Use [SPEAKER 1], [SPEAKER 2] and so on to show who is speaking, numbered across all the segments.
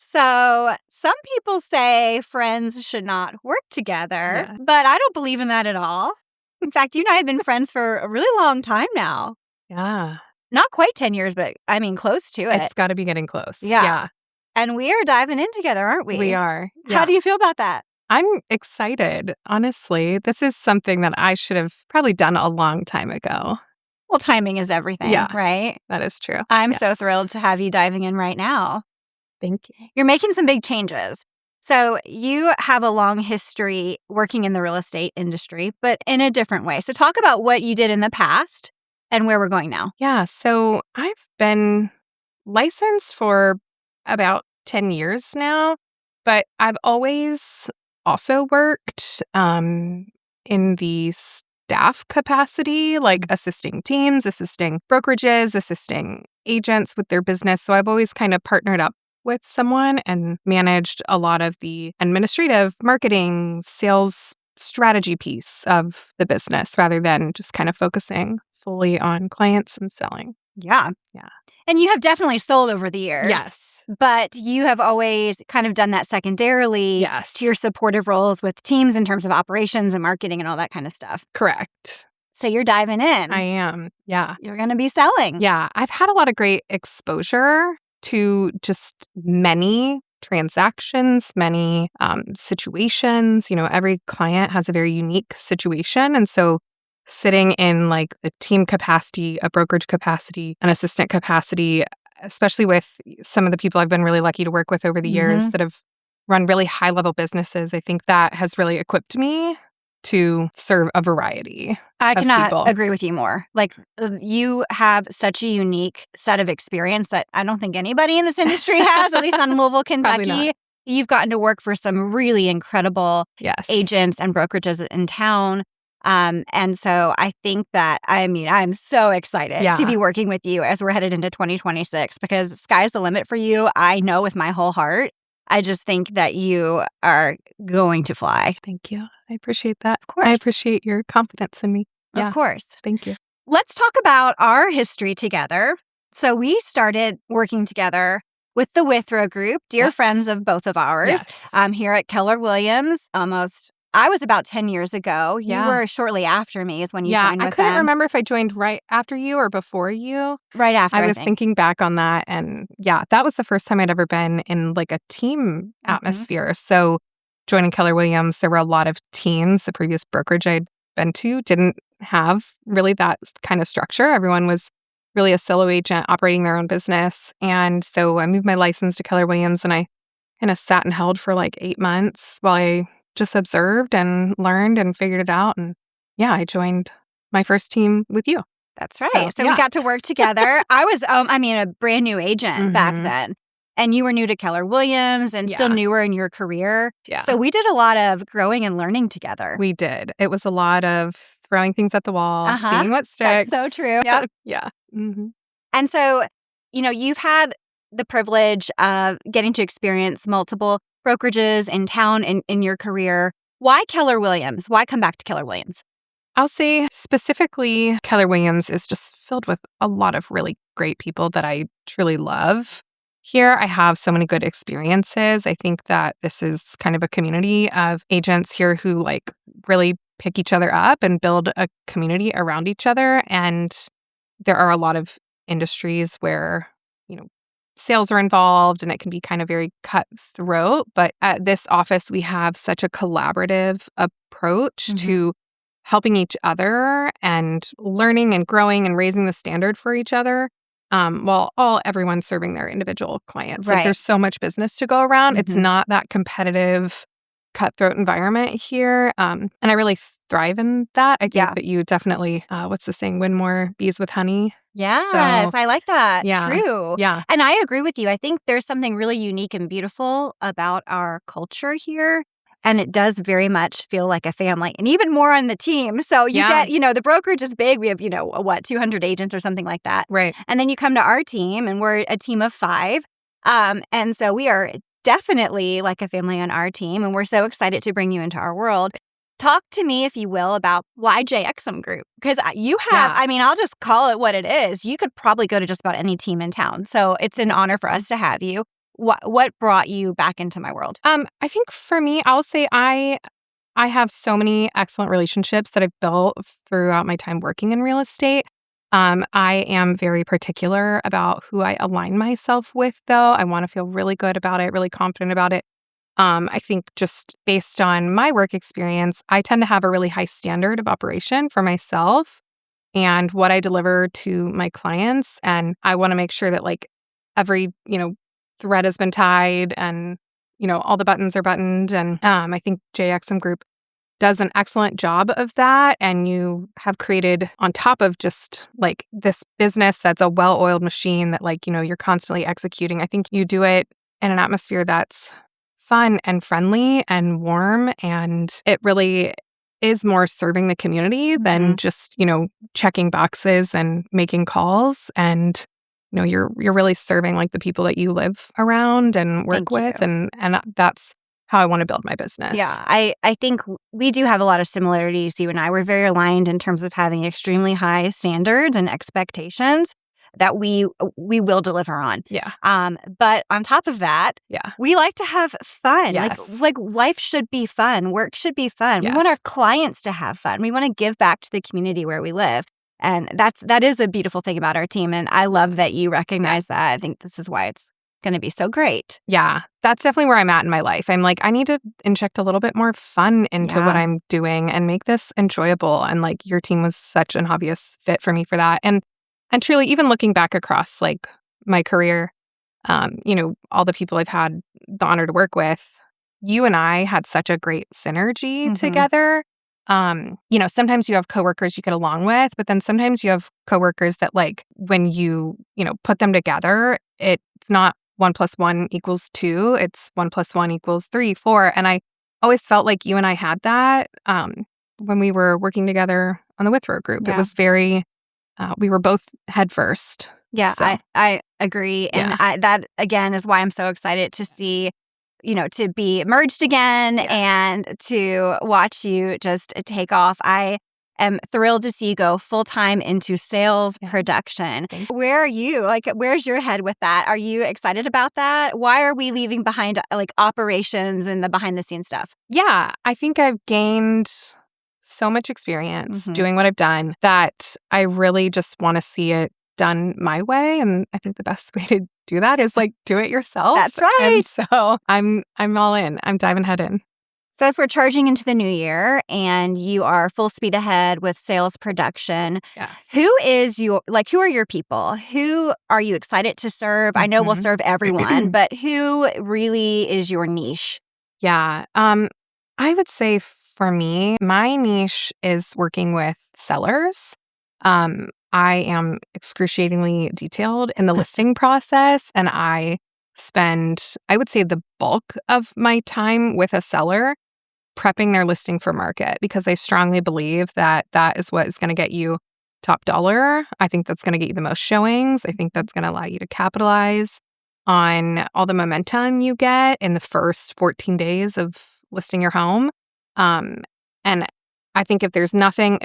[SPEAKER 1] So some people say friends should not work together,
[SPEAKER 2] Yeah.
[SPEAKER 1] but I don't believe in that at all. In fact, you and I have been friends for a really long time now.
[SPEAKER 2] Yeah.
[SPEAKER 1] Not quite 10 years, but I mean, close to it.
[SPEAKER 2] It's got to be getting close.
[SPEAKER 1] Yeah. And we are diving in together, aren't we?
[SPEAKER 2] We are.
[SPEAKER 1] How
[SPEAKER 2] Yeah.
[SPEAKER 1] do you feel about that?
[SPEAKER 2] I'm excited, honestly. This is something that I should have probably done a long time ago.
[SPEAKER 1] Well, timing is everything,
[SPEAKER 2] Yeah.
[SPEAKER 1] right?
[SPEAKER 2] That is true.
[SPEAKER 1] I'm so
[SPEAKER 2] Yes.
[SPEAKER 1] thrilled to have you diving in right now.
[SPEAKER 2] Thank you.
[SPEAKER 1] You're making some big changes. So you have a long history working in the real estate industry, but in a different way. So talk about what you did in the past and where we're going now.
[SPEAKER 2] Yeah. So I've been licensed for about 10 years now, but I've always also worked in the staff capacity, like assisting teams, assisting brokerages, assisting agents with their business. So I've always kind of partnered up with someone and managed a lot of the administrative, marketing, sales strategy piece of the business rather than just kind of focusing fully on clients and selling.
[SPEAKER 1] Yeah.
[SPEAKER 2] Yeah.
[SPEAKER 1] And you have definitely sold over the years.
[SPEAKER 2] Yes.
[SPEAKER 1] But you have always kind of done that secondarily
[SPEAKER 2] Yes.
[SPEAKER 1] to your supportive roles with teams in terms of operations and marketing and all that kind of stuff.
[SPEAKER 2] Correct.
[SPEAKER 1] So you're diving in.
[SPEAKER 2] I am. Yeah.
[SPEAKER 1] You're going to be selling.
[SPEAKER 2] Yeah. I've had a lot of great exposure to just many transactions, many situations. You know, every client has a very unique situation. And so sitting in like the team capacity, a brokerage capacity, an assistant capacity, especially with some of the people I've been really lucky to work with over the years that have run really high level businesses, I think that has really equipped me to serve a variety
[SPEAKER 1] I
[SPEAKER 2] of
[SPEAKER 1] cannot
[SPEAKER 2] people.
[SPEAKER 1] agree with you more. Like, you have such a unique set of experience that I don't think anybody in this industry has, at least on Louisville,
[SPEAKER 2] Probably
[SPEAKER 1] Kentucky.
[SPEAKER 2] not.
[SPEAKER 1] You've gotten to work for some really incredible
[SPEAKER 2] Yes.
[SPEAKER 1] agents and brokerages in town. And so I think that, I'm so excited
[SPEAKER 2] Yeah.
[SPEAKER 1] to be working with you as we're headed into 2026 because sky's the limit for you. I know with my whole heart. I just think that you are going to fly.
[SPEAKER 2] Thank you. I appreciate that.
[SPEAKER 1] Of course.
[SPEAKER 2] I appreciate your confidence in me. Yeah.
[SPEAKER 1] Of course.
[SPEAKER 2] Thank you.
[SPEAKER 1] Let's talk about our history together. So we started working together with the Withrow Group, dear
[SPEAKER 2] Yes.
[SPEAKER 1] friends of both of ours,
[SPEAKER 2] Yes.
[SPEAKER 1] here at Keller Williams. I was about 10 years ago. You
[SPEAKER 2] Yeah.
[SPEAKER 1] were shortly after me is when you
[SPEAKER 2] Yeah.
[SPEAKER 1] joined
[SPEAKER 2] I
[SPEAKER 1] with
[SPEAKER 2] couldn't
[SPEAKER 1] them.
[SPEAKER 2] remember if I joined right after you or before you.
[SPEAKER 1] Right after,
[SPEAKER 2] I was
[SPEAKER 1] think.
[SPEAKER 2] thinking back on that. And yeah, that was the first time I'd ever been in like a team atmosphere. So joining Keller Williams, there were a lot of teams. The previous brokerage I'd been to didn't have really that kind of structure. Everyone was really a solo agent operating their own business. And so I moved my license to Keller Williams and I kind of sat and held for like 8 months while I just observed and learned and figured it out. And yeah, I joined my first team with you.
[SPEAKER 1] That's right. So
[SPEAKER 2] yeah.
[SPEAKER 1] we got to work together. I was, a brand new agent back
[SPEAKER 2] Mhm.
[SPEAKER 1] then. And you were new to Keller Williams and still
[SPEAKER 2] Yeah.
[SPEAKER 1] newer in your career.
[SPEAKER 2] Yeah.
[SPEAKER 1] So we did a lot of growing and learning together.
[SPEAKER 2] We did. It was a lot of throwing things at the wall,
[SPEAKER 1] Uh-huh.
[SPEAKER 2] seeing what sticks.
[SPEAKER 1] That's so true. Yep.
[SPEAKER 2] Yeah. Mm-hmm.
[SPEAKER 1] And so, you've had the privilege of getting to experience multiple brokerages in town in your career. Why Keller Williams? Why come back to Keller Williams?
[SPEAKER 2] I'll say specifically, Keller Williams is just filled with a lot of really great people that I truly love. Here, I have so many good experiences. I think that this is kind of a community of agents here who like really pick each other up and build a community around each other. And there are a lot of industries where, sales are involved and it can be kind of very cutthroat. But at this office, we have such a collaborative approach to helping each other and learning and growing and raising the standard for each other. While everyone's serving their individual clients.
[SPEAKER 1] Right.
[SPEAKER 2] Like there's so much business to go around. It's not that competitive, cutthroat environment here. And I really thrive in that. I think that you definitely, what's the saying, win more bees with honey.
[SPEAKER 1] Yes, I like that.
[SPEAKER 2] Yeah.
[SPEAKER 1] True.
[SPEAKER 2] Yeah.
[SPEAKER 1] And I agree with you. I think there's something really unique and beautiful about our culture here. And it does very much feel like a family, and even more on the team. So you get, the brokerage is big. We have, 200 agents or something like that.
[SPEAKER 2] Right.
[SPEAKER 1] And then you come to our team, and we're a team of 5. And so we are definitely like a family on our team, and we're so excited to bring you into our world. Talk to me, if you will, about why Exum Group. Because you have, I'll just call it what it is. You could probably go to just about any team in town. So it's an honor for us to have you. What brought you back into my world?
[SPEAKER 2] I think for me, I'll say I have so many excellent relationships that I've built throughout my time working in real estate. I am very particular about who I align myself with, though. I want to feel really good about it, really confident about it. I think just based on my work experience, I tend to have a really high standard of operation for myself and what I deliver to my clients. And I want to make sure that like every, thread has been tied and, all the buttons are buttoned. And I think Exum Group does an excellent job of that. And you have created on top of just like this business that's a well-oiled machine that like, you're constantly executing. I think you do it in an atmosphere that's fun and friendly and warm. And it really is more serving the community than just, checking boxes and making calls. And, you're really serving like the people that you live around and work with. And that's how I want to build my business.
[SPEAKER 1] Yeah, I think we do have a lot of similarities. You and I were very aligned in terms of having extremely high standards and expectations that we will deliver on.
[SPEAKER 2] Yeah.
[SPEAKER 1] But on top of that, we like to have fun.
[SPEAKER 2] Yes.
[SPEAKER 1] Like life should be fun. Work should be fun.
[SPEAKER 2] Yes.
[SPEAKER 1] We want our clients to have fun. We want to give back to the community where we live. And that is a beautiful thing about our team. And I love that you recognize that. I think this is why it's going to be so great.
[SPEAKER 2] Yeah, that's definitely where I'm at in my life. I'm like, I need to inject a little bit more fun into what I'm doing and make this enjoyable. And like your team was such an obvious fit for me for that. And truly, even looking back across like my career, all the people I've had the honor to work with, you and I had such a great synergy together. Sometimes you have coworkers you get along with, but then sometimes you have coworkers that like when you put them together, it's not 1 + 1 = 2. It's 1 + 1 = 3, 4. And I always felt like you and I had that when we were working together on the Withrow Group. It was very, we were both head first.
[SPEAKER 1] Yeah,
[SPEAKER 2] so.
[SPEAKER 1] I agree. And that, again, is why I'm so excited to see, to be merged again and to watch you just take off. I am thrilled to see you go full-time into sales production. Where are you? Like, where's your head with that? Are you excited about that? Why are we leaving behind like operations and the behind-the-scenes stuff?
[SPEAKER 2] Yeah, I think I've gained so much experience doing what I've done that I really just want to see it done my way. And I think the best way to do that is like do it yourself.
[SPEAKER 1] That's right.
[SPEAKER 2] And so I'm all in. I'm diving head in.
[SPEAKER 1] So as we're charging into the new year and you are full speed ahead with sales production, who are your people? Who are you excited to serve? I know we'll serve everyone, but who really is your niche?
[SPEAKER 2] Yeah. I would say for me, my niche is working with sellers. I am excruciatingly detailed in the listing process, and I spend, I would say, the bulk of my time with a seller prepping their listing for market because I strongly believe that that is what is going to get you top dollar. I think that's going to get you the most showings. I think that's going to allow you to capitalize on all the momentum you get in the first 14 days of listing your home. And I think if there's nothing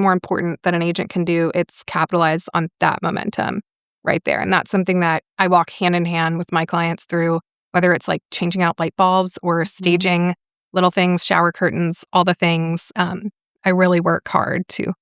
[SPEAKER 2] more important that an agent can do, it's capitalize on that momentum right there. And that's something that I walk hand in hand with my clients through, whether it's like changing out light bulbs or staging little things, shower curtains, all the things. I really work hard to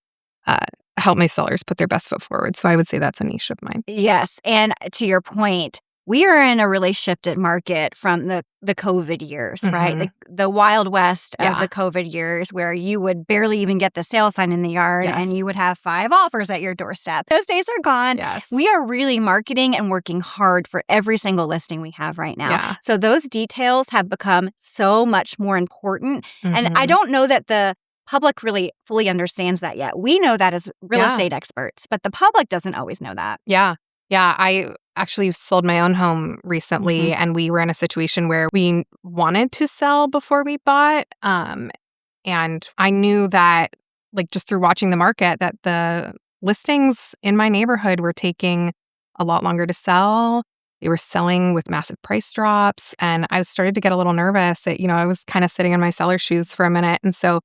[SPEAKER 2] help my sellers put their best foot forward. So I would say that's a niche of mine.
[SPEAKER 1] Yes. And to your point, we are in a really shifted market from the COVID years, right? The Wild West of the COVID years where you would barely even get the sale sign in the yard and you would have 5 offers at your doorstep. Those days are gone.
[SPEAKER 2] Yes.
[SPEAKER 1] We are really marketing and working hard for every single listing we have right now.
[SPEAKER 2] Yeah.
[SPEAKER 1] So those details have become so much more important. And I don't know that the public really fully understands that yet. We know that as real estate experts, but the public doesn't always know that.
[SPEAKER 2] Yeah. Yeah, I actually sold my own home recently, and we were in a situation where we wanted to sell before we bought. And I knew that, like, just through watching the market, that the listings in my neighborhood were taking a lot longer to sell. They were selling with massive price drops. And I started to get a little nervous that, I was kind of sitting in my seller's shoes for a minute. And so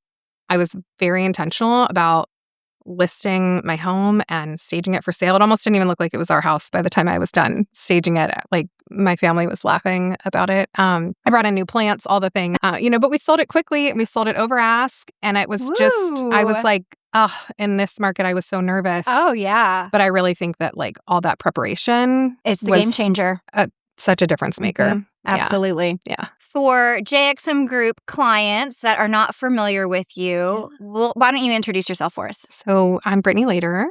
[SPEAKER 2] I was very intentional about listing my home and staging it for sale. It almost didn't even look like it was our house by the time I was done staging it. Like my family was laughing about it. I brought in new plants, all the thing, but we sold it quickly and we sold it over ask. And it was I was like, in this market, I was so nervous.
[SPEAKER 1] Oh, yeah.
[SPEAKER 2] But I really think that like all that preparation
[SPEAKER 1] It's the game changer.
[SPEAKER 2] Such a difference maker.
[SPEAKER 1] Mm-hmm. Absolutely.
[SPEAKER 2] Yeah.
[SPEAKER 1] For Exum Group clients that are not familiar with you, why don't you introduce yourself for us?
[SPEAKER 2] So I'm Brittany Laderer,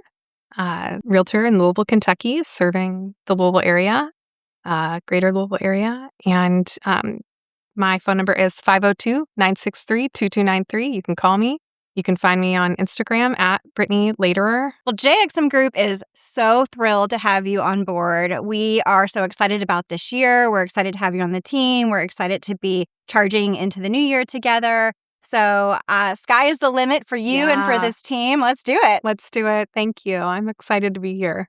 [SPEAKER 2] realtor in Louisville, Kentucky, serving the Louisville area, greater Louisville area. And my phone number is 502-963-2293. You can call me. You can find me on Instagram at Brittany Laderer.
[SPEAKER 1] Well, Exum Group is so thrilled to have you on board. We are so excited about this year. We're excited to have you on the team. We're excited to be charging into the new year together. So sky is the limit for you and for this team. Let's do it.
[SPEAKER 2] Let's do it. Thank you. I'm excited to be here.